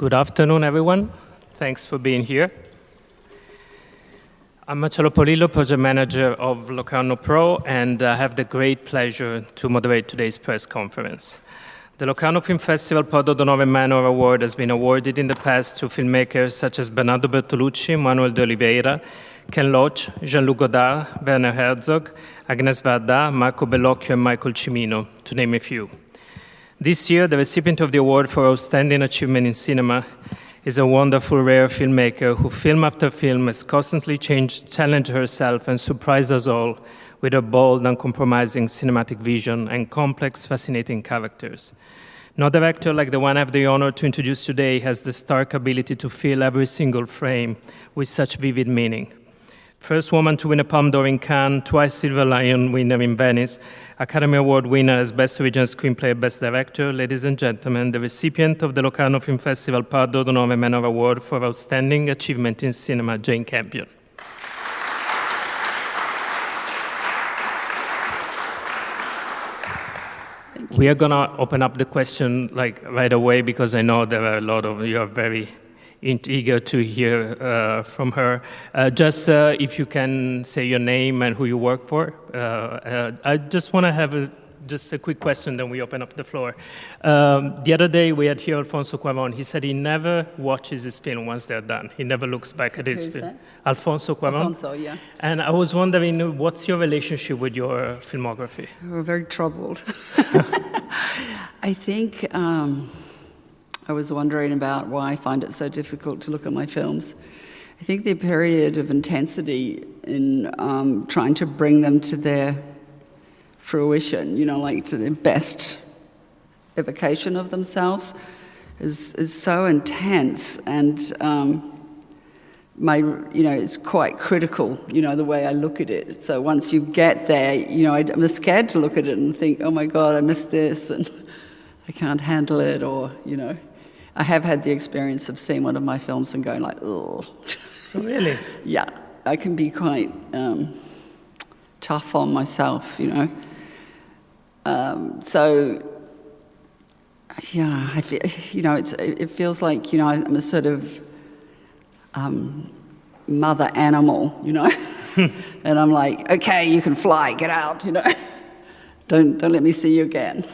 Good afternoon, everyone. Thanks for being here. I'm Marcello Polillo, project manager of Locarno Pro, and I have the great pleasure to moderate today's press conference. The Locarno Film Festival Prodotto 9 Manor Award has been awarded in the past to filmmakers such as Bernardo Bertolucci, Manuel de Oliveira, Ken Loach, Jean-Luc Godard, Werner Herzog, Agnes Varda, Marco Bellocchio, and Michael Cimino, to name a few. This year, the recipient of the award for Outstanding Achievement in Cinema is a wonderful, rare filmmaker who, film after film, has constantly challenged herself and surprised us all with her bold, uncompromising cinematic vision and complex, fascinating characters. No director like the one I have the honor to introduce today has the stark ability to fill every single frame with such vivid meaning. First woman to win a Palme d'Or in Cannes, twice Silver Lion winner in Venice, Academy Award winner as Best Original Screenplay, Best Director, ladies and gentlemen, the recipient of the Locarno Film Festival Prodotto 9 Manor Award for Outstanding Achievement in Cinema, Jane Campion. We are going to open up the question right away because I know there are a lot of you are very eager to hear from her. If you can say your name and who you work for. I just want to have just a quick question, then we open up the floor. The other day we had here Alfonso Cuarón. He said he never watches his film once they're done. He never looks back at his film. That? Alfonso Cuarón. Alfonso, yeah. And I was wondering, what's your relationship with your filmography? We're very troubled. I think I was wondering about why I find it so difficult to look at my films. I think the period of intensity in trying to bring them to their fruition, to their best evocation of themselves is so intense, and it's quite critical, the way I look at it. So once you get there, I'm scared to look at it and think, oh my God, I missed this, and I can't handle it, or, I have had the experience of seeing one of my films and going like, ugh. Really? Yeah, I can be quite tough on myself, I feel, it feels like, I'm a sort of mother animal, and I'm like, okay, you can fly, get out, don't let me see you again.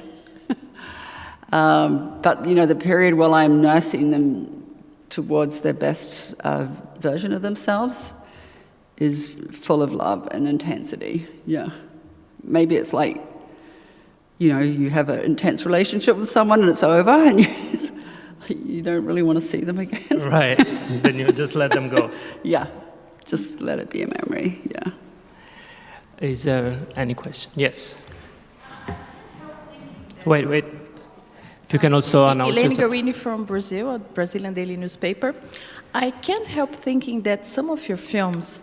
But, the period while I'm nursing them towards their best version of themselves is full of love and intensity, yeah. Maybe it's like, you have an intense relationship with someone and it's over and you don't really want to see them again. Right, then you just let them go. Yeah, just let it be a memory, yeah. Is there any question? Yes. Wait. If you can also announce Elaine yourself. Guarini from Brazil, a Brazilian daily newspaper. I can't help thinking that some of your films,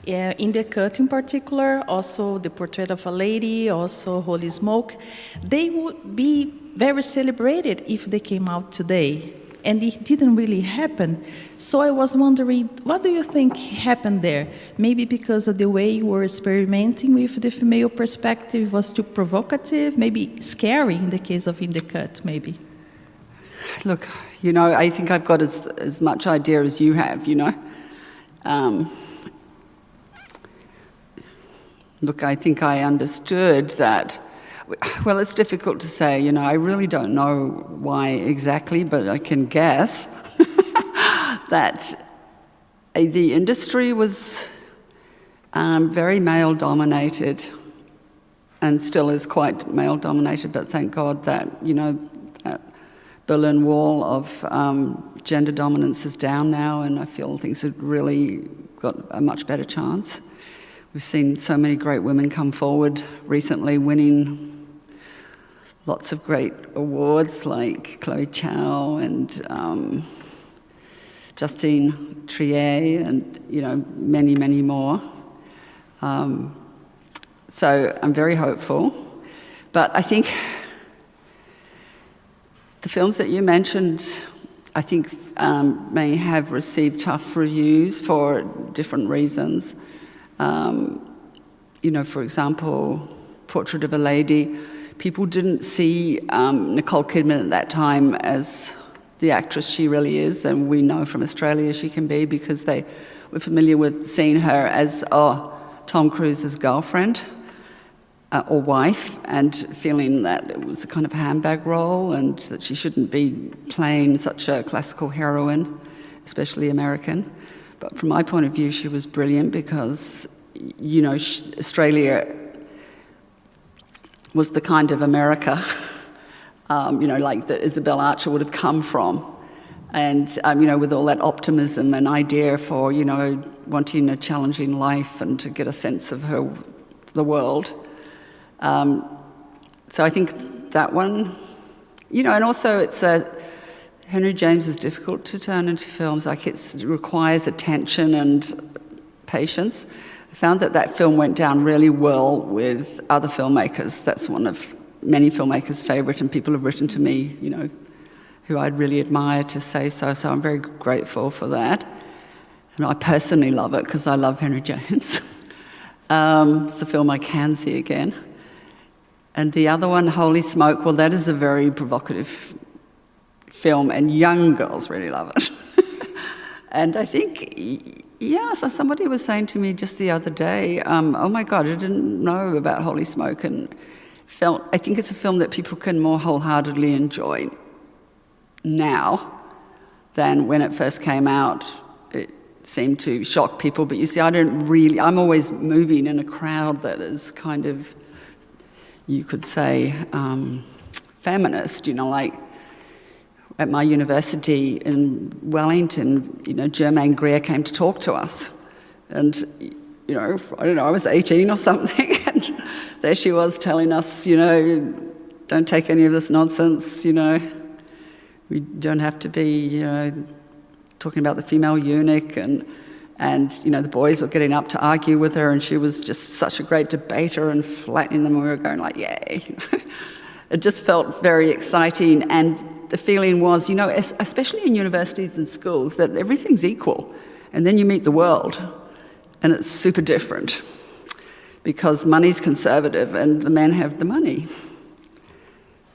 in the cut in particular, also The Portrait of a Lady, also Holy Smoke, they would be very celebrated if they came out today. And it didn't really happen. So I was wondering, what do you think happened there? Maybe because of the way you were experimenting with the female perspective was too provocative, maybe scary in the case of In the Cut, maybe. Look, I think I've got as much idea as you have, Look, I think I understood that. Well, it's difficult to say, I really don't know why exactly, but I can guess that the industry was very male-dominated and still is quite male-dominated, but thank God that, that Berlin Wall of gender dominance is down now, and I feel things have really got a much better chance. We've seen so many great women come forward recently, winning lots of great awards like Chloe Chow and Justine Triet and, many, many more. So I'm very hopeful. But I think the films that you mentioned, I think may have received tough reviews for different reasons. For example, Portrait of a Lady, people didn't see Nicole Kidman at that time as the actress she really is, and we know from Australia she can be, because they were familiar with seeing her as Tom Cruise's girlfriend or wife, and feeling that it was a kind of handbag role and that she shouldn't be playing such a classical heroine, especially American. But from my point of view, she was brilliant because, you know, Australia was the kind of America, you know, like that Isabel Archer would have come from. And, you know, with all that optimism and idea for, you know, wanting a challenging life and to get a sense of the world. So I think that one, you know, and also Henry James is difficult to turn into films. Like, it requires attention and patience. I found that film went down really well with other filmmakers. That's one of many filmmakers' favourite, and people have written to me, you know, who I'd really admire to say so. So I'm very grateful for that. And I personally love it because I love Henry James. It's a film I can see again. And the other one, Holy Smoke, well, that is a very provocative film, and young girls really love it. And I think, yeah, so somebody was saying to me just the other day, oh my God, I didn't know about Holy Smoke, and I think it's a film that people can more wholeheartedly enjoy now than when it first came out. It seemed to shock people, but you see, I'm always moving in a crowd that is kind of, you could say, feminist, you know, like at my university in Wellington, you know, Germaine Greer came to talk to us. And, you know, I don't know, I was 18 or something, and there she was telling us, you know, don't take any of this nonsense, you know. We don't have to be, you know, talking about the female eunuch, and you know, the boys were getting up to argue with her, and she was just such a great debater and flattening them, and we were going like, yay. You know? It just felt very exciting, and the feeling was, you know, especially in universities and schools, that everything's equal, and then you meet the world, and it's super different, because money's conservative and the men have the money.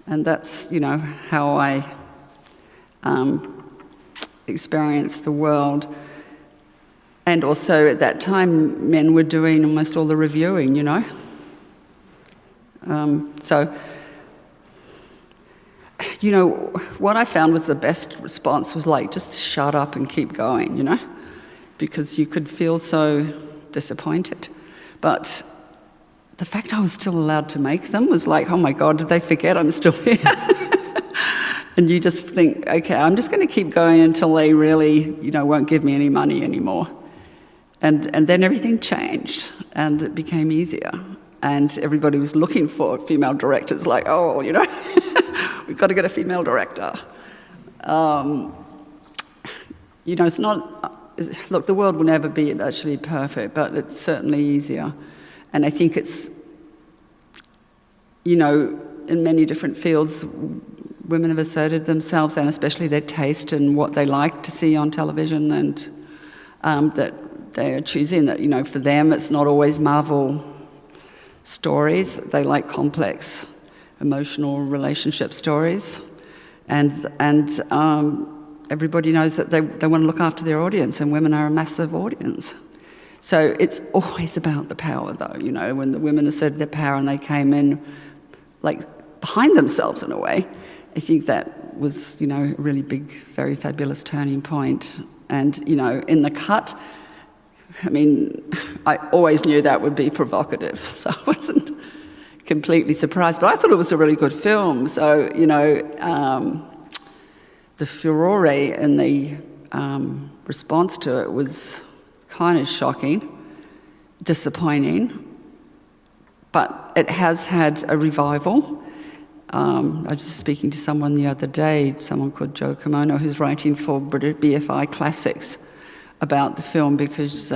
And that's, you know, how I experienced the world. And also at that time, men were doing almost all the reviewing, you know. So, you know, what I found was the best response was like, just to shut up and keep going, you know, because you could feel so disappointed. But the fact I was still allowed to make them was like, oh my God, did they forget I'm still here? And you just think, okay, I'm just going to keep going until they really, you know, won't give me any money anymore. And then everything changed, and it became easier. And everybody was looking for female directors, like, oh, you know, we've got to get a female director. You know, it's not, look, the world will never be actually perfect, but it's certainly easier. And I think it's, you know, in many different fields, women have asserted themselves, and especially their taste and what they like to see on television, and that they are choosing that, you know, for them it's not always Marvel stories. They like complex emotional relationship stories, and everybody knows that they want to look after their audience, and women are a massive audience. So it's always about the power, though, you know, when the women asserted their power and they came in like behind themselves in a way. I think that was, you know, a really big, very fabulous turning point. And, you know, in the cut, I mean, I always knew that would be provocative, so I wasn't completely surprised. But I thought it was a really good film. So, you know, the furore and the response to it was kind of shocking, disappointing, but it has had a revival. I was just speaking to someone the other day, someone called Jo Kimono, who's writing for BFI Classics about the film, because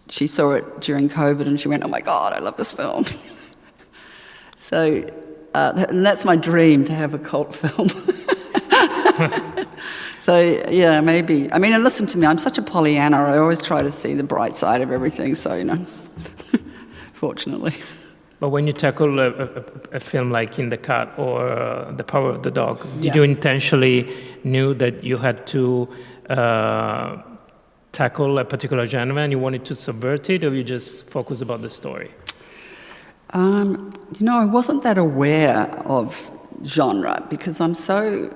she saw it during COVID and she went, oh my God, I love this film. So and that's my dream, to have a cult film. So yeah, maybe. I mean, and listen to me, I'm such a Pollyanna. I always try to see the bright side of everything, so, you know, fortunately. But when you tackle a film like In the Cut or The Power of the Dog, did you intentionally knew that you had to tackle a particular genre and you wanted to subvert it, or you just focus about the story? I wasn't that aware of genre because I'm so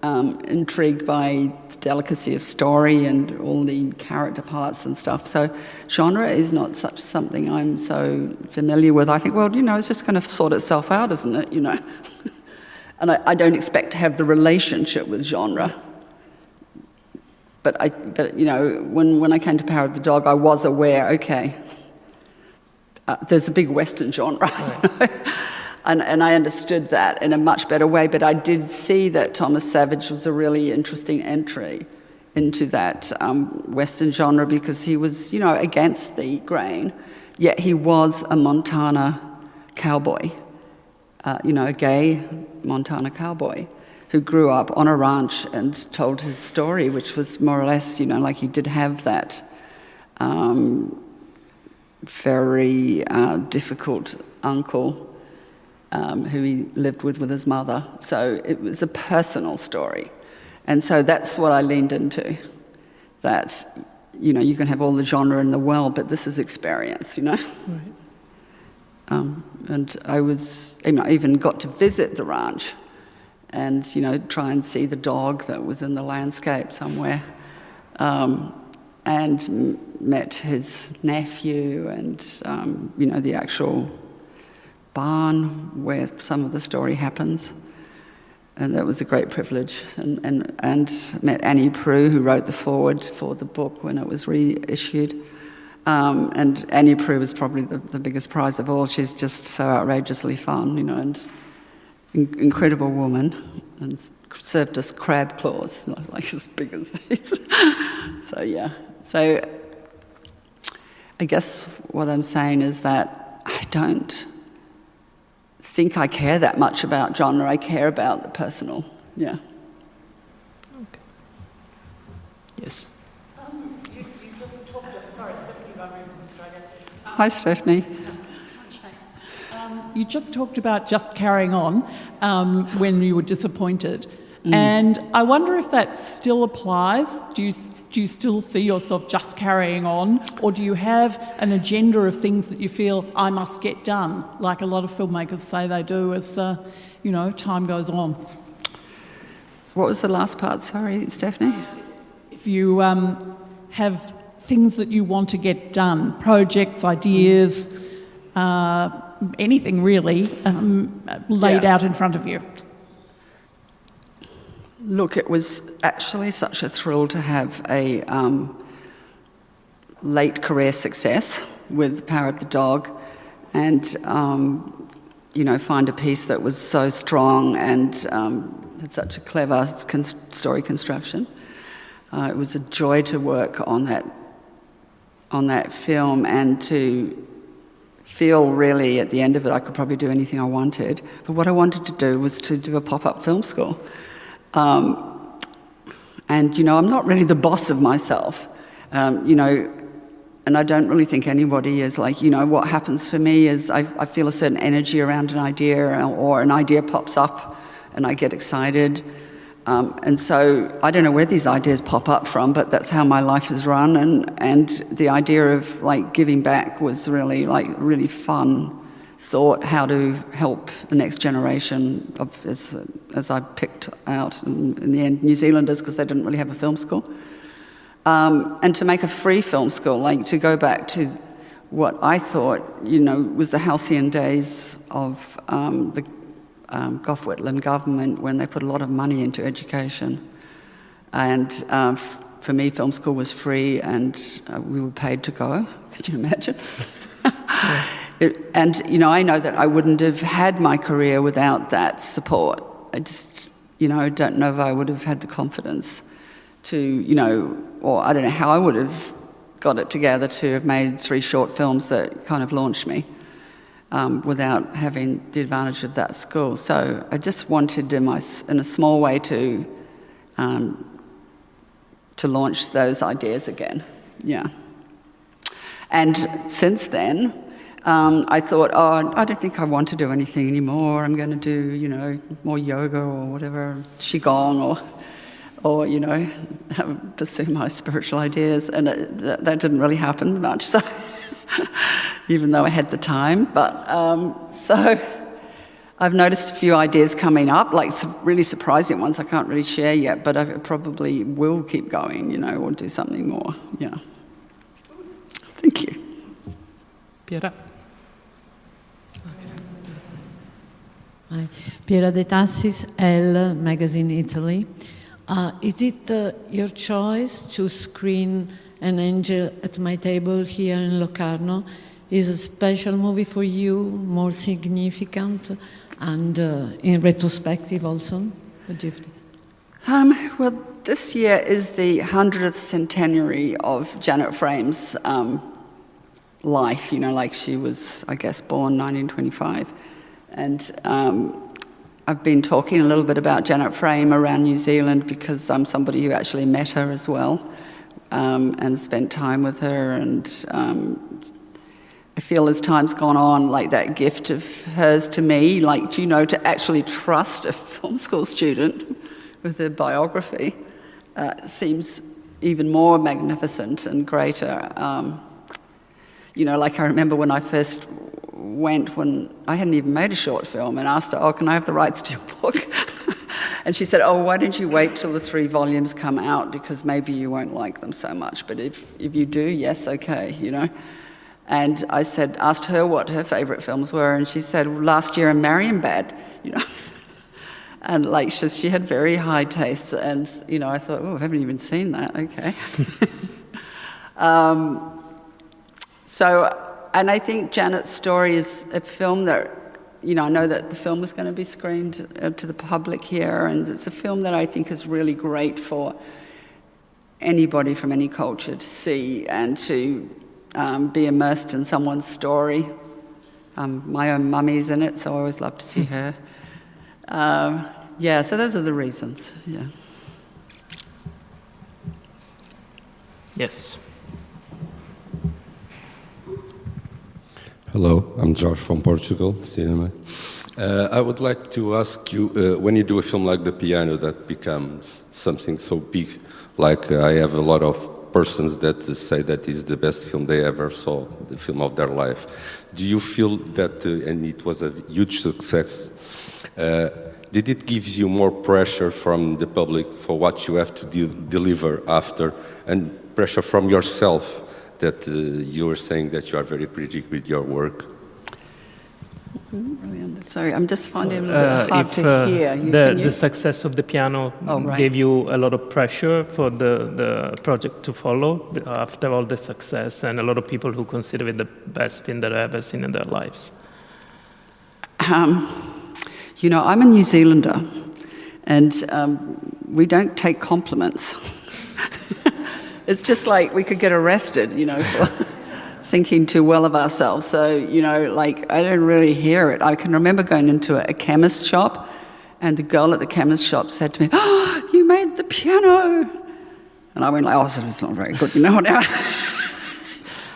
intrigued by the delicacy of story and all the character parts and stuff. So genre is not such something I'm so familiar with. I think, well, it's just going to sort itself out, isn't it? And I don't expect to have the relationship with genre. But when I came to Power of the Dog, I was aware, okay, there's a big Western genre. Right. And I understood that in a much better way, but I did see that Thomas Savage was a really interesting entry into that Western genre because he was, against the grain, yet he was a Montana cowboy, a gay Montana cowboy who grew up on a ranch and told his story, which was more or less, like he did have that very difficult uncle who he lived with his mother. So it was a personal story. And so that's what I leaned into, that, you can have all the genre in the world, but this is experience, Right. And I even got to visit the ranch and, try and see the dog that was in the landscape somewhere. And met his nephew and, the actual barn where some of the story happens. And that was a great privilege. And met Annie Proulx, who wrote the foreword for the book when it was reissued. And Annie Proulx was probably the biggest prize of all. She's just so outrageously fun, and incredible woman. And served us crab claws, like as big as these. So, yeah. So I guess what I'm saying is that I don't think I care that much about genre. I care about the personal, yeah. Okay. Yes. You just talked about, sorry, Stephanie Barry from Australia. Hi, Stephanie. You just talked about just carrying on when you were disappointed. And I wonder if that still applies. Do you still see yourself just carrying on, or do you have an agenda of things that you feel I must get done, like a lot of filmmakers say they do as time goes on? What was the last part? Sorry, Stephanie. If you have things that you want to get done, projects, ideas, anything really laid out in front of you. Look, it was actually such a thrill to have a late career success with Power of the Dog and, find a piece that was so strong and had such a clever story construction. It was a joy to work on that film and to feel really at the end of it I could probably do anything I wanted. But what I wanted to do was to do a pop-up film school. And, I'm not really the boss of myself, and I don't really think anybody is. Like, what happens for me is I feel a certain energy around an idea, or an idea pops up and I get excited. And so I don't know where these ideas pop up from, but that's how my life is run. And the idea of, giving back was really fun thought, how to help the next generation of, as I picked out in the end, New Zealanders, because they didn't really have a film school. And to make a free film school, to go back to what I thought, was the halcyon days of the Gough Whitlam government when they put a lot of money into education. And for me, film school was free and we were paid to go. Could you imagine? I know that I wouldn't have had my career without that support. I just, don't know if I would have had the confidence to, or I don't know how I would have got it together to have made 3 short films that kind of launched me without having the advantage of that school. So I just wanted, in a small way, to launch those ideas again. Yeah. And since then, I thought, oh, I don't think I want to do anything anymore. I'm going to do, you know, more yoga or whatever, qigong or you know, pursue my spiritual ideas. And that didn't really happen much, so even though I had the time. But so I've noticed a few ideas coming up, like some really surprising ones I can't really share yet, but I probably will keep going, you know, or do something more. Yeah. Thank you. Piera. Hi. Piera De Tassis, Elle Magazine Italy. Is it your choice to screen An Angel at My Table here in Locarno? Is a special movie for you, more significant, and in retrospective also? What do you think? Well, this year is the 100th centenary of Janet Frame's life, you know, like she was, I guess, born 1925. And I've been talking a little bit about Janet Frame around New Zealand because I'm somebody who actually met her as well and spent time with her. And I feel as time's gone on, like that gift of hers to me, like, you know, to actually trust a film school student with their biography seems even more magnificent and greater. You know, like I remember when I first went, when I hadn't even made a short film, and asked her, oh, can I have the rights to your book? And she said, oh, why don't you wait till the 3 volumes come out, because maybe you won't like them so much, but if you do, yes, okay, you know. And I said, asked her what her favourite films were, and she said, well, last year, A Marienbad, you know. And like she had very high tastes, and, you know, I thought, oh, I haven't even seen that, okay. And I think Janet's story is a film that, you know, I know that the film is going to be screened to the public here, and it's a film that I think is really great for anybody from any culture to see and to be immersed in someone's story. My own mummy's in it, so I always love to see her. Yeah, so those are the reasons, yeah. Yes. Hello, I'm George from Portugal, cinema. I would like to ask you, when you do a film like The Piano that becomes something so big, like I have a lot of persons that say that is the best film they ever saw, the film of their life. Do you feel that, and it was a huge success, did it give you more pressure from the public for what you have to deliver after, and pressure from yourself? That you were saying that you are very critical with your work. Sorry, I'm just finding it a little bit hard to hear. The success of The Piano gave you a lot of pressure for the project to follow after all the success, and a lot of people who consider it the best film they've ever seen in their lives. You know, I'm a New Zealander, and we don't take compliments. It's just like we could get arrested, you know, for thinking too well of ourselves. So, you know, like, I don't really hear it. I can remember going into a chemist shop, and the girl at the chemist shop said to me, oh, you made The Piano. And I went like, oh, it's not very good, you know, whatever.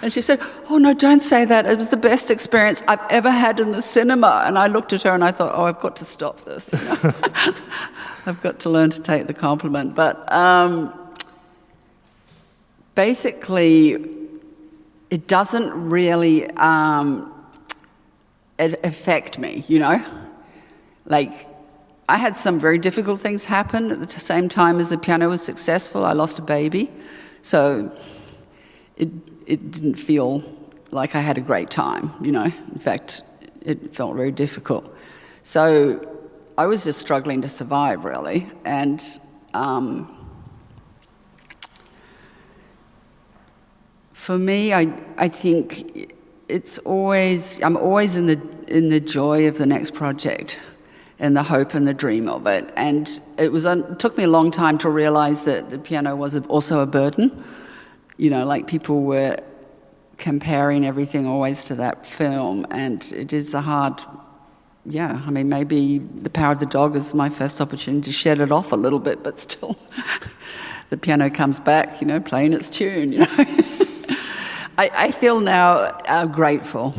And she said, oh, no, don't say that. It was the best experience I've ever had in the cinema. And I looked at her and I thought, oh, I've got to stop this. You know? I've got to learn to take the compliment. But basically, it doesn't really affect me, you know? Like, I had some very difficult things happen at the same time as The Piano was successful. I lost a baby, so it didn't feel like I had a great time, you know? In fact, it felt very difficult. So I was just struggling to survive, really, and for me, I think I'm always in the joy of the next project and the hope and the dream of it. And it took me a long time to realize that The Piano was also a burden. You know, like, people were comparing everything always to that film, and it is a hard, yeah, I mean, maybe The Power of the Dog is my first opportunity to shed it off a little bit, but still, The Piano comes back, you know, playing its tune, you know. I feel now grateful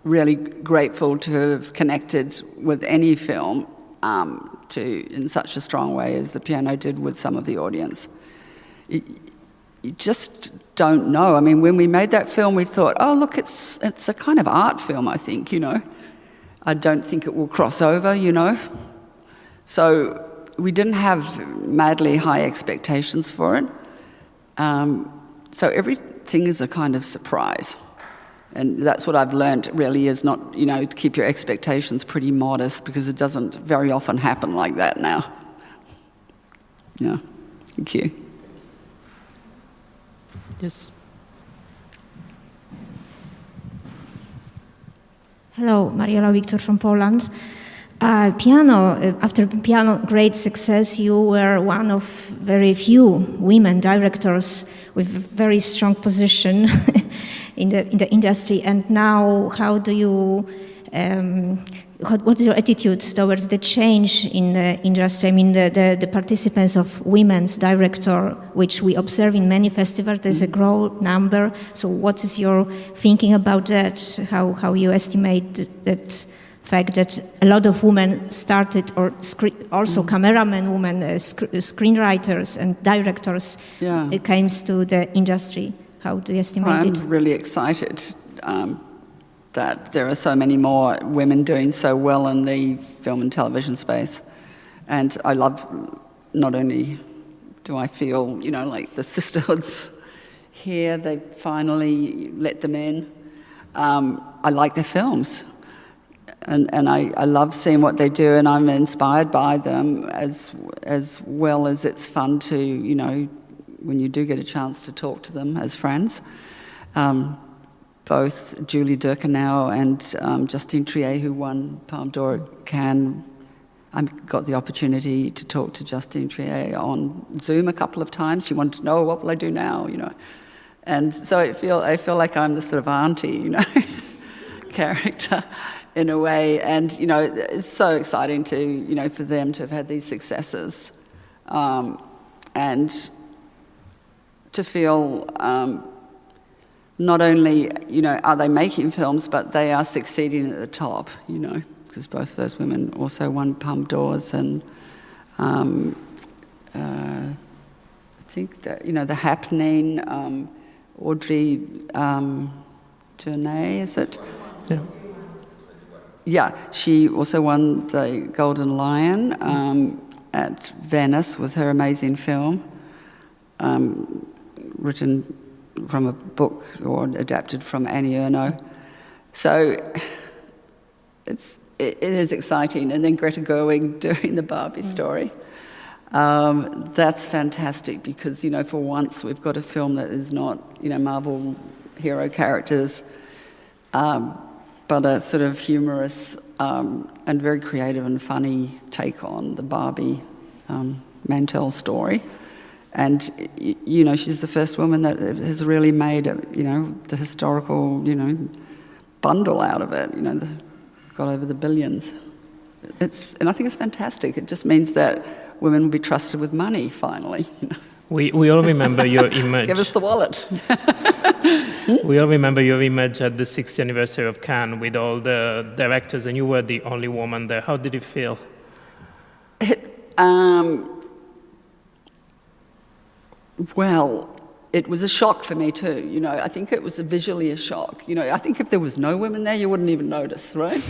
really grateful to have connected with any film in such a strong way as The Piano did with some of the audience. You just don't know. I mean, when we made that film, we thought, oh, look, it's a kind of art film, I think, you know. I don't think it will cross over, you know. So we didn't have madly high expectations for it. So everything is a kind of surprise. And that's what I've learned really is not, you know, to keep your expectations pretty modest because it doesn't very often happen like that now. Yeah, thank you. Yes. Hello, Mariola Victor from Poland. After Piano great success, you were one of very few women directors with very strong position in the industry. And now, how do you? What is your attitude towards the change in the industry? I mean, the participants of women's director, which we observe in many festivals, there's a growth number. So, what is your thinking about that? How you estimate that? Fact that a lot of women started, or also cameramen, women, screenwriters and directors came to the industry. How do you estimate it? I'm really excited that there are so many more women doing so well in the film and television space. And I love, not only do I feel, you know, like the sisterhoods here, they finally let them in. I like their films. And I love seeing what they do, and I'm inspired by them as well as it's fun to, you know, when you do get a chance to talk to them as friends. Both Julie Durkanau and Justine Triet, who won Palme d'Or at Cannes, I got the opportunity to talk to Justine Triet on Zoom a couple of times. She wanted to know, what will I do now, you know? And so I feel like I'm the sort of auntie, you know, character. In a way, and you know, it's so exciting to, you know, for them to have had these successes, and to feel not only, you know, are they making films, but they are succeeding at the top, you know, because both of those women also won Palme d'Ors, and I think that, you know, The Happening, Audrey Journey, is it? Yeah. Yeah, she also won the Golden Lion at Venice with her amazing film, written from a book or adapted from Annie Ernaux. So it is exciting. And then Greta Gerwig doing the Barbie story. That's fantastic because, you know, for once we've got a film that is not, you know, Marvel hero characters, but a sort of humorous and very creative and funny take on the Barbie Mantel story. And, you know, she's the first woman that has really made, you know, the historical, you know, bundle out of it, you know, got over the billions. And I think it's fantastic. It just means that women will be trusted with money, finally. You know? We all remember your image. Give us the wallet. We all remember your image at the 60th anniversary of Cannes with all the directors, and you were the only woman there. How did it feel? Well, it was a shock for me too. You know, I think it was visually a shock. You know, I think if there was no women there, you wouldn't even notice, right?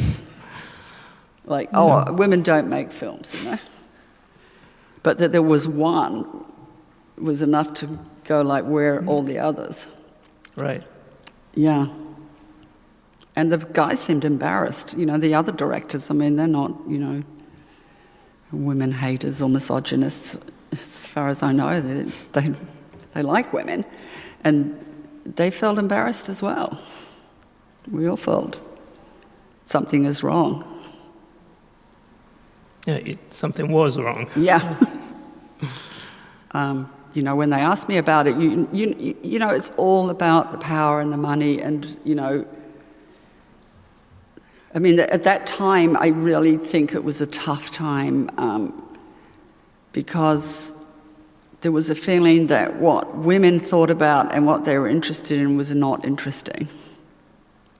Like, oh, women don't make films, you know. But that there was one was enough to go like, where are all the others? Right. Yeah. And the guys seemed embarrassed. You know, the other directors, I mean, they're not, you know, women haters or misogynists. As far as I know, they like women. And they felt embarrassed as well. We all felt something is wrong. Yeah, something was wrong. Yeah. You know, when they asked me about it, you know, it's all about the power and the money and, you know, I mean, at that time, I really think it was a tough time because there was a feeling that what women thought about and what they were interested in was not interesting.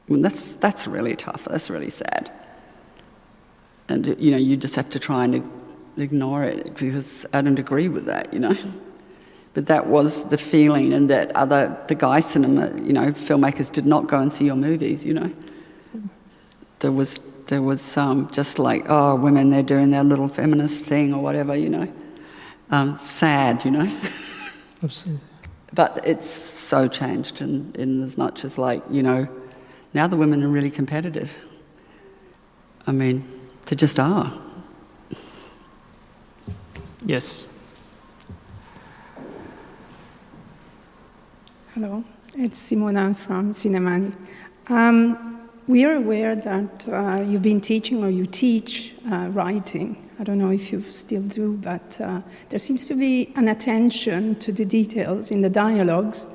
Well, that's really tough. That's really sad. And, you know, you just have to try and ignore it because I don't agree with that, you know. But that was the feeling, and that the guy cinema, you know, filmmakers did not go and see your movies, you know. There was just like, oh, women, they're doing their little feminist thing or whatever, you know. Sad, you know. Absolutely. But it's so changed in as much as, like, you know, now the women are really competitive. I mean, they just are. Yes. Hello, it's Simona from Cinemani. We are aware that you've been teaching, or you teach writing. I don't know if you still do, but there seems to be an attention to the details in the dialogues,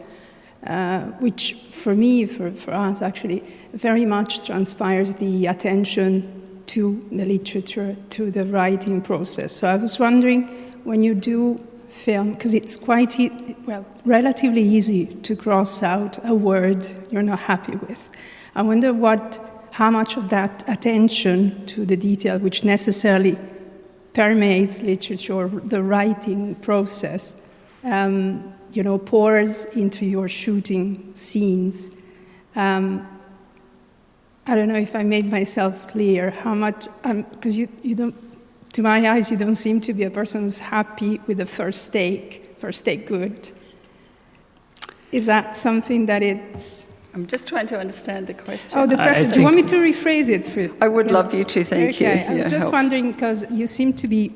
which for me, for us actually, very much transpires the attention to the literature, to the writing process. So I was wondering, when you do film, because it's quite, relatively easy to cross out a word you're not happy with. I wonder how much of that attention to the detail, which necessarily permeates literature, the writing process, pours into your shooting scenes. I don't know if I made myself clear how much, because you don't, to my eyes, you don't seem to be a person who's happy with the first take good. Is that something that it's... I'm just trying to understand the question. Oh, the question. Do you want me to rephrase it? I would love you to, thank you. Okay, I was just wondering, because you seem to be,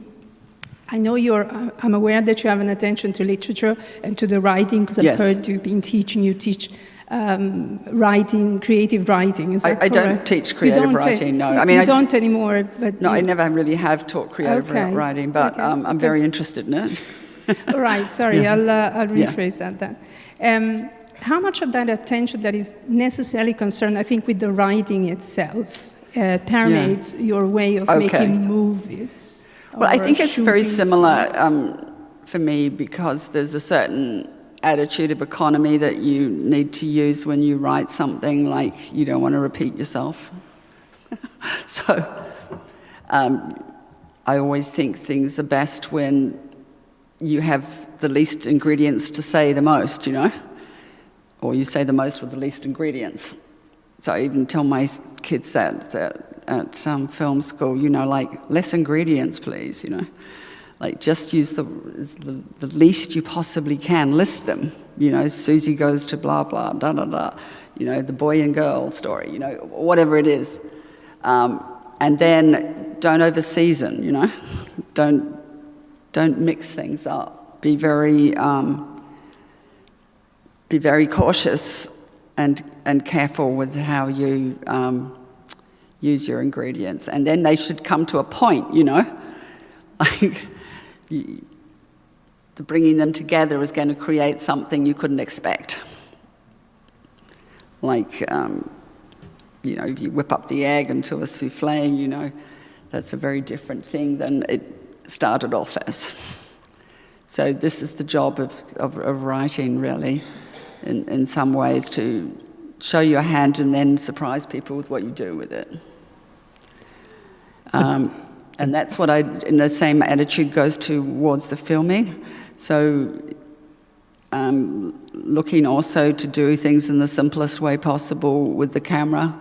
I know I'm aware that you have an attention to literature and to the writing, because I've heard you've been teaching, you teach writing, creative writing, is that correct? I don't teach creative writing, no. I don't anymore, but... No, I never really have taught creative writing, but I'm very interested in it. All right, sorry, I'll rephrase that then. How much of that attention that is necessarily concerned, I think, with the writing itself, permeates your way of making movies? Well, I think it's very similar for me, because there's a certain attitude of economy that you need to use when you write something, like you don't want to repeat yourself. So I always think things are best when you have the least ingredients to say the most, you know? Or you say the most with the least ingredients. So I even tell my kids that at film school, you know, like, less ingredients, please, you know. Like, just use the least you possibly can. List them, you know, Susie goes to blah, blah, da, da, da. You know, the boy and girl story, you know, whatever it is. And then don't over-season, you know. Don't mix things up. Be very cautious and careful with how you use your ingredients. And then they should come to a point, you know. Like, the bringing them together is going to create something you couldn't expect. Like, you know, if you whip up the egg into a souffle, you know, that's a very different thing than it started off as. So this is the job of writing, really, in some ways, to show your hand and then surprise people with what you do with it. And that's what in the same attitude goes towards the filming. So looking also to do things in the simplest way possible with the camera.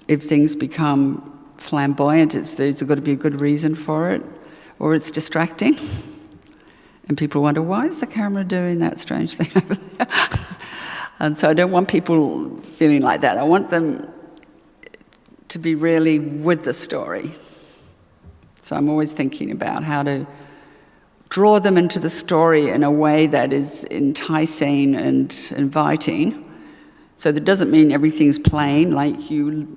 If things become flamboyant, there's got to be a good reason for it, or it's distracting. And people wonder, why is the camera doing that strange thing over there? And so I don't want people feeling like that. I want them to be really with the story. So I'm always thinking about how to draw them into the story in a way that is enticing and inviting. So that doesn't mean everything's plain, like you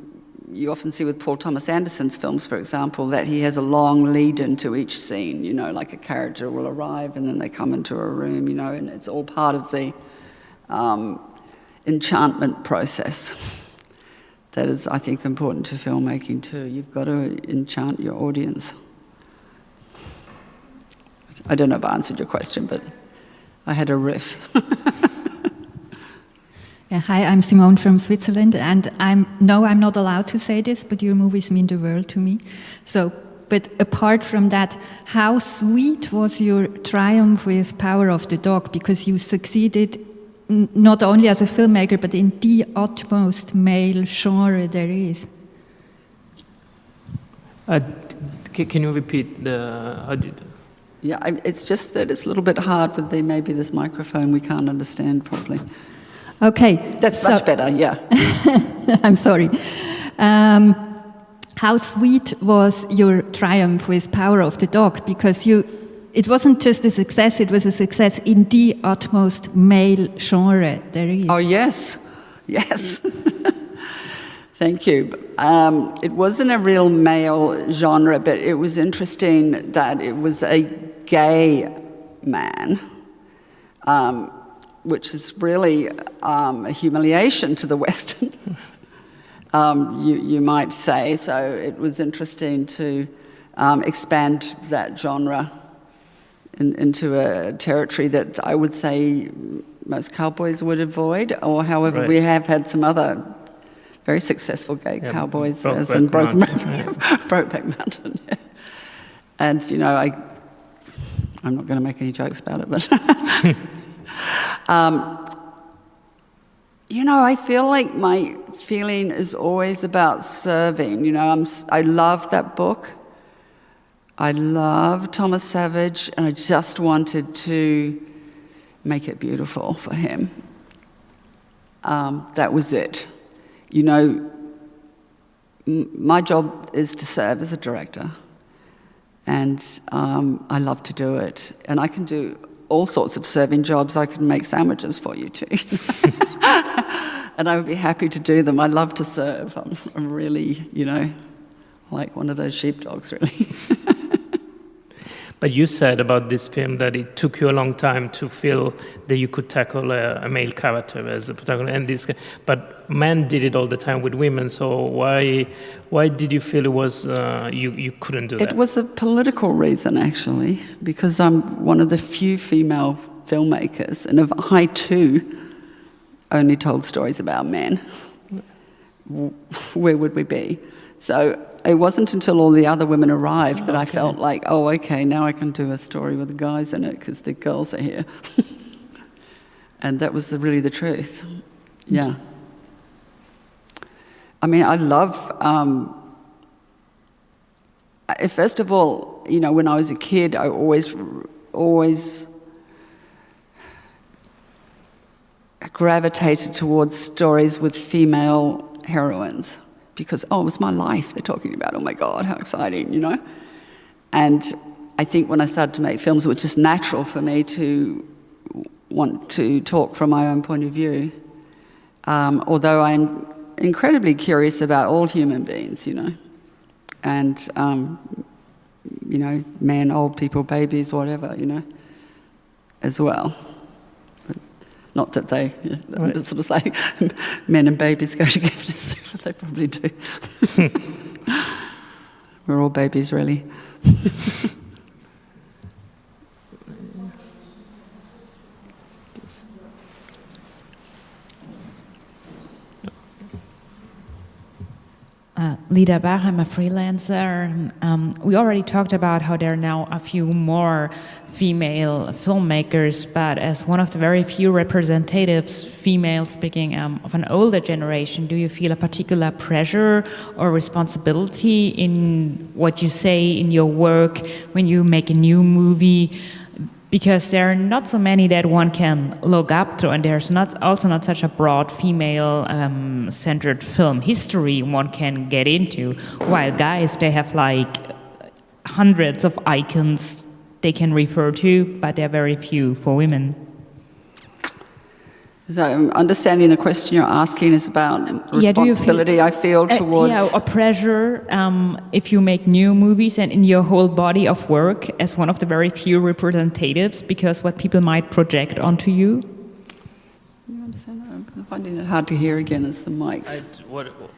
often see with Paul Thomas Anderson's films, for example, that he has a long lead into each scene, you know, like a character will arrive and then they come into a room, you know, and it's all part of the enchantment process. That is, I think, important to filmmaking too. You've got to enchant your audience. I don't know if I answered your question, but I had a riff. Yeah, hi, I'm Simone from Switzerland, and I'm not allowed to say this, but your movies mean the world to me. So, but apart from that, how sweet was your triumph with Power of the Dog? Because you succeeded not only as a filmmaker, but in the utmost male genre there is. Can you repeat how did? Yeah, it's just that it's a little bit hard with maybe this microphone we can't understand properly. Okay. That's much better, yeah. I'm sorry. How sweet was your triumph with Power of the Dog? Because it wasn't just a success, it was a success in the utmost male genre there is. Oh, yes. Yes. Thank you. It wasn't a real male genre, but it was interesting that it was a gay man, which is really a humiliation to the Western, you might say. So it was interesting to expand that genre into a territory that I would say most cowboys would avoid, or however, right. We have had some other very successful gay cowboys, as in Brokeback Mountain. Yeah. And, I'm not going to make any jokes about it, but... I feel like my feeling is always about serving. I love that book. I love Thomas Savage, and I just wanted to make it beautiful for him. That was it. My job is to serve as a director, and I love to do it. And I can do all sorts of serving jobs. I can make sandwiches for you too. And I would be happy to do them. I love to serve. I'm really, like one of those sheepdogs, really. But you said about this film that it took you a long time to feel that you could tackle a male character as a protagonist, but men did it all the time with women. So why did you feel it was you couldn't do that? It was a political reason, actually, because I'm one of the few female filmmakers, and I too only told stories about men. Where would we be? So it wasn't until all the other women arrived that I felt like, oh, okay, now I can do a story with the guys in it because the girls are here. And that was really the truth. Yeah. I mean, I love... first of all, when I was a kid, I always gravitated towards stories with female heroines. Because, it was my life they're talking about. Oh, my God, how exciting, And I think when I started to make films, it was just natural for me to want to talk from my own point of view. Although I'm incredibly curious about all human beings, And, men, old people, babies, whatever, as well. Not that they, right. Sort of say men and babies go together, but they probably do. We're all babies, really. Lida Bach, I'm a freelancer. We already talked about how there are now a few more female filmmakers, but as one of the very few representatives, female speaking of an older generation, do you feel a particular pressure or responsibility in what you say in your work when you make a new movie? Because there are not so many that one can look up to, and there's also not such a broad female-centered film history one can get into. While guys, they have like hundreds of icons they can refer to, but there are very few for women. So understanding the question you're asking is about responsibility I feel towards... or pressure if you make new movies and in your whole body of work as one of the very few representatives, because what people might project onto you. You understand that? I'm finding it hard to hear again as the mics.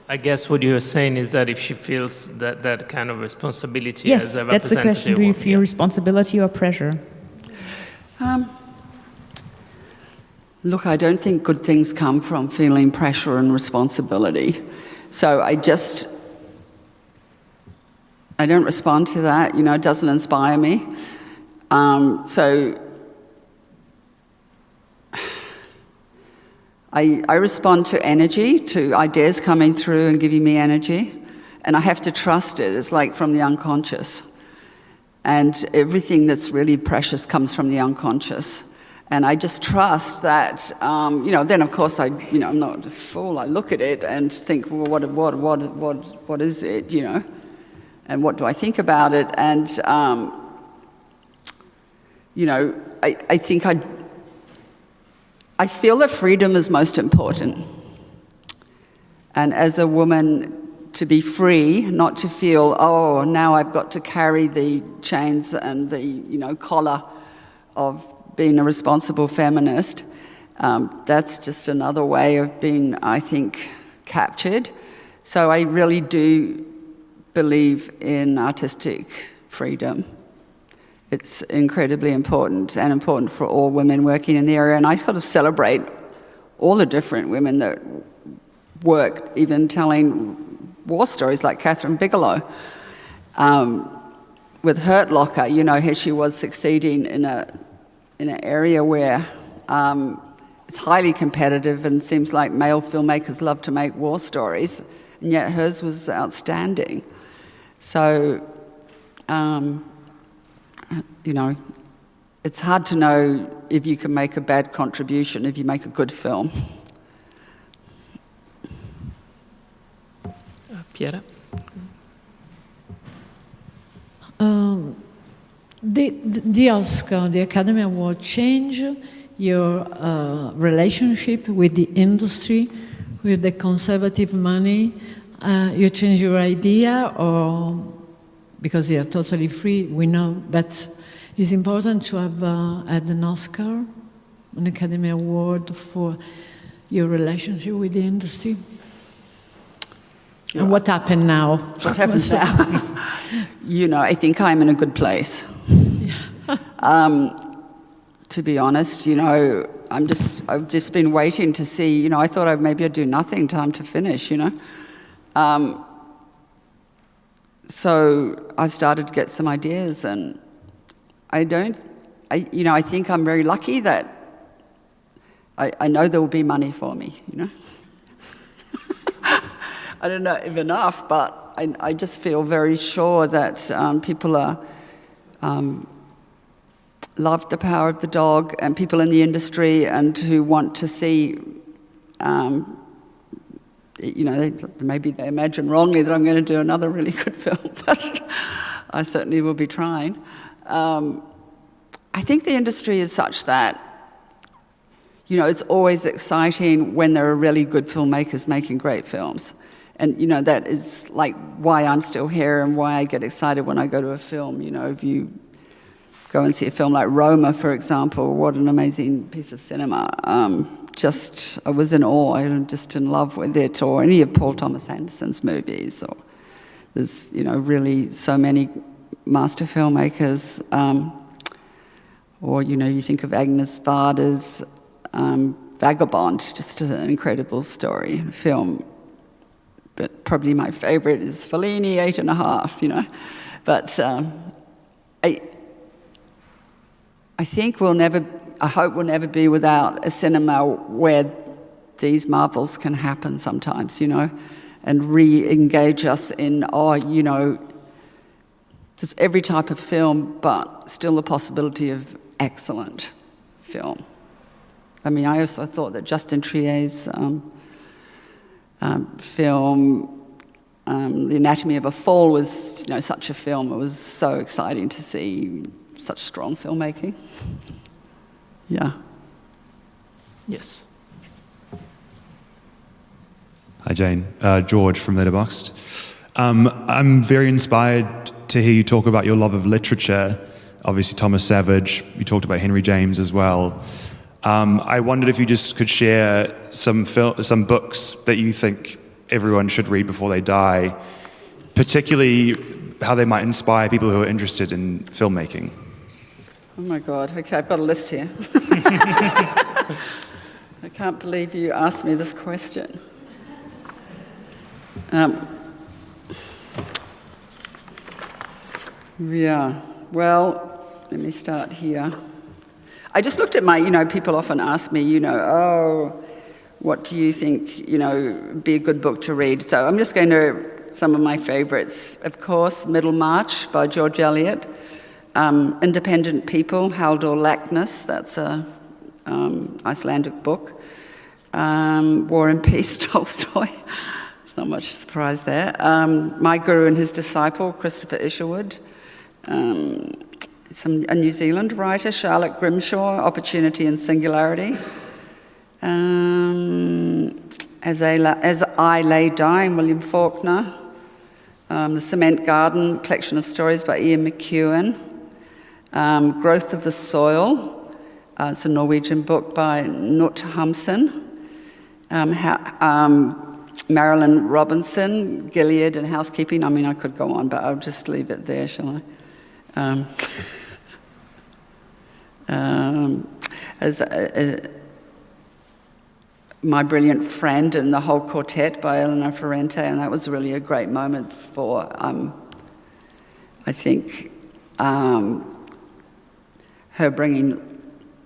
I guess what you're saying is that if she feels that kind of responsibility yes, as a representative... Yes, that's the question. Do you feel responsibility or pressure? Look, I don't think good things come from feeling pressure and responsibility. So I don't respond to that, you know, it doesn't inspire me. So I respond to energy, to ideas coming through and giving me energy, and I have to trust it. It's like from the unconscious. And everything that's really precious comes from the unconscious. And I just trust that, you know, then of course I'm not a fool. I look at it and think, well, what is it, you know? And what do I think about it? And, you know, I think I feel that freedom is most important. And as a woman, to be free, not to feel, oh, now I've got to carry the chains and the, you know, collar of being a responsible feminist. That's just another way of being, I think, captured. So I really do believe in artistic freedom. It's incredibly important and important for all women working in the area. And I sort of celebrate all the different women that work, even telling war stories like Catherine Bigelow. With Hurt Locker, you know, here she was succeeding in an area where it's highly competitive and seems like male filmmakers love to make war stories, and yet hers was outstanding. So, you know, it's hard to know if you can make a bad contribution if you make a good film. Piera? The Oscar, the Academy Award, change your relationship with the industry, with the conservative money? You change your idea, or because you're totally free, we know, but it's important to have had an Oscar, an Academy Award for your relationship with the industry? And what happened now? What happens now? You know, I think I'm in a good place. To be honest, you know, I've just been waiting to see, you know, I thought maybe I'd do nothing, time to finish, you know. So I've started to get some ideas, and I think I'm very lucky that I know there will be money for me, you know. I don't know if enough, but I just feel very sure that people love the power of the dog, and people in the industry and who want to see, you know, maybe they imagine wrongly that I'm going to do another really good film, but I certainly will be trying. I think the industry is such that, you know, it's always exciting when there are really good filmmakers making great films. And, you know, that is like why I'm still here and why I get excited when I go to a film. You know, if you go and see a film like Roma, for example, what an amazing piece of cinema. I was in awe, I'm just in love with it, or any of Paul Thomas Anderson's movies. Or there's, you know, really so many master filmmakers. Or, you know, you think of Agnes Varda's Vagabond, just an incredible story, film. But probably my favorite is Fellini, 8.5, you know. But I think I hope we'll never be without a cinema where these marvels can happen sometimes, you know, and re-engage us in, you know, there's every type of film, but still the possibility of excellent film. I mean, I also thought that Justin Trier's film, The Anatomy of a Fall, was, you know, such a film. It was so exciting to see such strong filmmaking. Yeah. Yes. Hi, Jane. George from Letterboxd. I'm very inspired to hear you talk about your love of literature. Obviously, Thomas Savage. You talked about Henry James as well. I wondered if you just could share some books that you think everyone should read before they die, particularly how they might inspire people who are interested in filmmaking. Oh my God, okay, I've got a list here. I can't believe you asked me this question. Yeah, well, let me start here. I just looked at my, people often ask me, oh, what do you think, be a good book to read? So I'm just going to some of my favorites. Of course, Middlemarch by George Eliot. Independent People, Halldór Laxness, that's a Icelandic book. War and Peace, Tolstoy. There's not much surprise there. My Guru and His Disciple, Christopher Isherwood. A New Zealand writer, Charlotte Grimshaw, Opportunity and Singularity. As I Lay Dying, William Faulkner. The Cement Garden, collection of stories by Ian McEwan. Growth of the Soil, it's a Norwegian book by Knut Hamsun. Marilyn Robinson, Gilead and Housekeeping. I mean, I could go on, but I'll just leave it there, shall I? My Brilliant Friend and the Whole Quartet by Elena Ferrante, and that was really a great moment for, I think, her bringing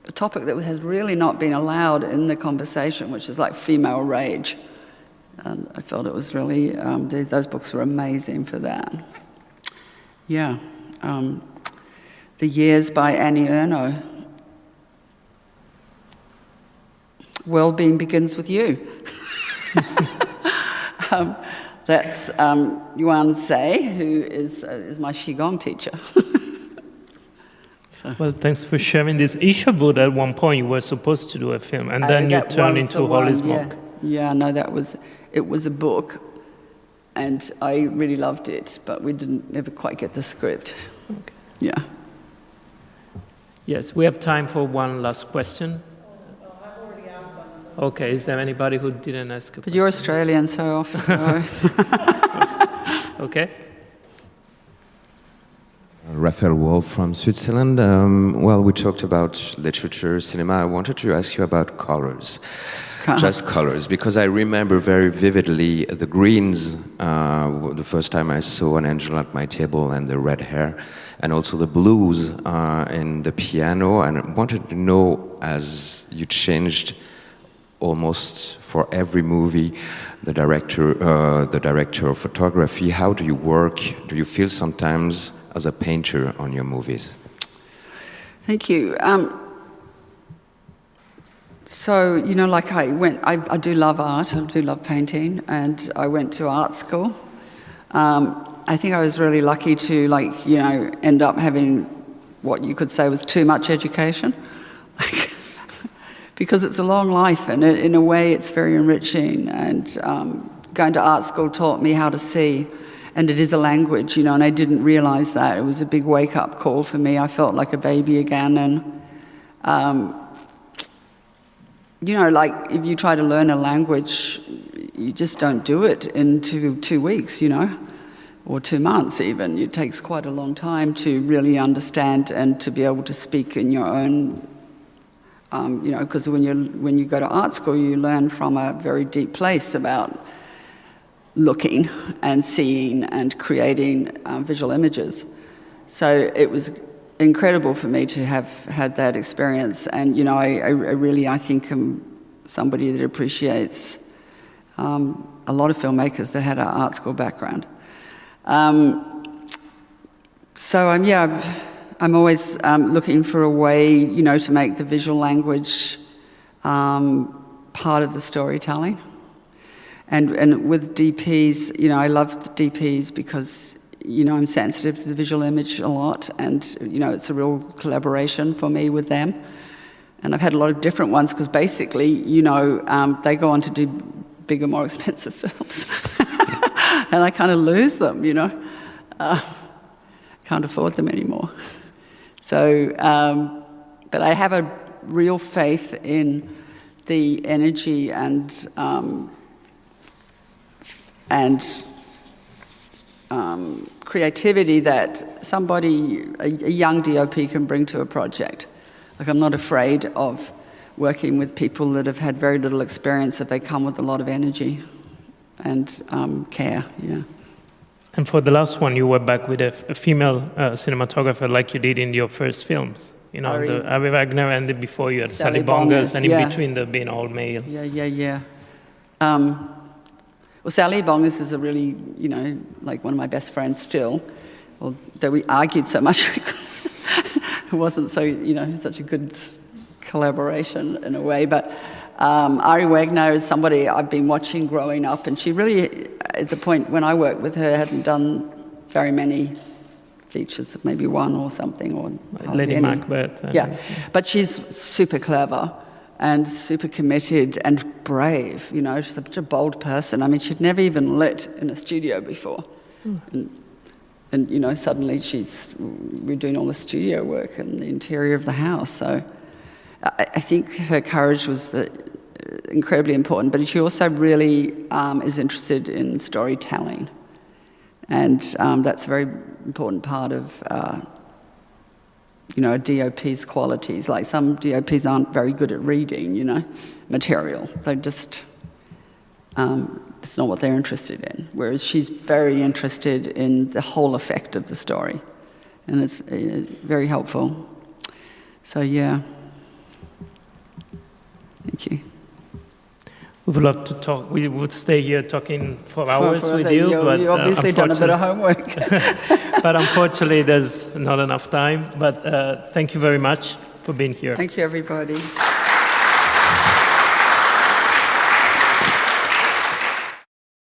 a topic that has really not been allowed in the conversation, which is like female rage. And I felt it was really, those books were amazing for that. Yeah. The Years by Annie Ernaux. Well-being begins with you. That's Yuan Tse, who is my Qigong teacher. So. Well, thanks for sharing this. Isherwood, at one point, you were supposed to do a film, and then you turned into Holy Smoke. Yeah, no, it was a book, and I really loved it, but we didn't ever quite get the script. Okay. Yeah. Yes, we have time for one last question. Okay, is there anybody who didn't ask a question? But you're Australian, so often. Okay. Raphael Wolf from Switzerland. Well, we talked about literature, cinema. I wanted to ask you about colors. Just colors, because I remember very vividly the greens, the first time I saw An Angel at My Table, and the red hair, and also the blues in the piano. And I wanted to know, as you changed almost for every movie, the director of photography, how do you work? Do you feel sometimes as a painter on your movies? Thank you. So, I do love art, I do love painting, and I went to art school. I think I was really lucky to, end up having what you could say was too much education. Because it's a long life, and in a way it's very enriching. And going to art school taught me how to see, and it is a language, and I didn't realize that. It was a big wake-up call for me. I felt like a baby again, and if you try to learn a language, you just don't do it in two weeks, or 2 months even. It takes quite a long time to really understand and to be able to speak in your own, because when you go to art school, you learn from a very deep place about looking and seeing and creating visual images. So it was incredible for me to have had that experience, and I think I'm somebody that appreciates a lot of filmmakers that had an art school background. I'm always looking for a way, to make the visual language part of the storytelling. And with DPs, I love the DPs because I'm sensitive to the visual image a lot, and it's a real collaboration for me with them. And I've had a lot of different ones because basically, they go on to do bigger, more expensive films, and I kind of lose them. Can't afford them anymore. So, but I have a real faith in the energy and creativity that somebody, a young DOP, can bring to a project. I'm not afraid of working with people that have had very little experience, that they come with a lot of energy and care, yeah. And for the last one, you were back with a female cinematographer like you did in your first films. You know, Ari Wagner, and before you had Sally Bongers, and in between there being all male. Yeah. Well, Sally Bongers is a really, you know, like one of my best friends still, although we argued so much. It wasn't so, you know, such a good collaboration in a way. But Ari Wagner is somebody I've been watching growing up, and she really, at the point when I worked with her, hadn't done very many features, maybe one or something, or Lady Macbeth. Yeah, but she's super clever and super committed and brave. You know, she's such a bold person. I mean, she'd never even lit in a studio before, and you know, suddenly we're doing all the studio work and the interior of the house. So I think her courage was incredibly important, but she also really is interested in storytelling. And that's a very important part of, you know, a DOP's qualities. Like some DOPs aren't very good at reading, you know, material. They just, it's not what they're interested in. Whereas she's very interested in the whole effect of the story. And it's very helpful. So, yeah. Thank you. We would love to talk. We would stay here talking for hours with you. But you've obviously done a bit of homework. But unfortunately, there's not enough time. But thank you very much for being here. Thank you, everybody.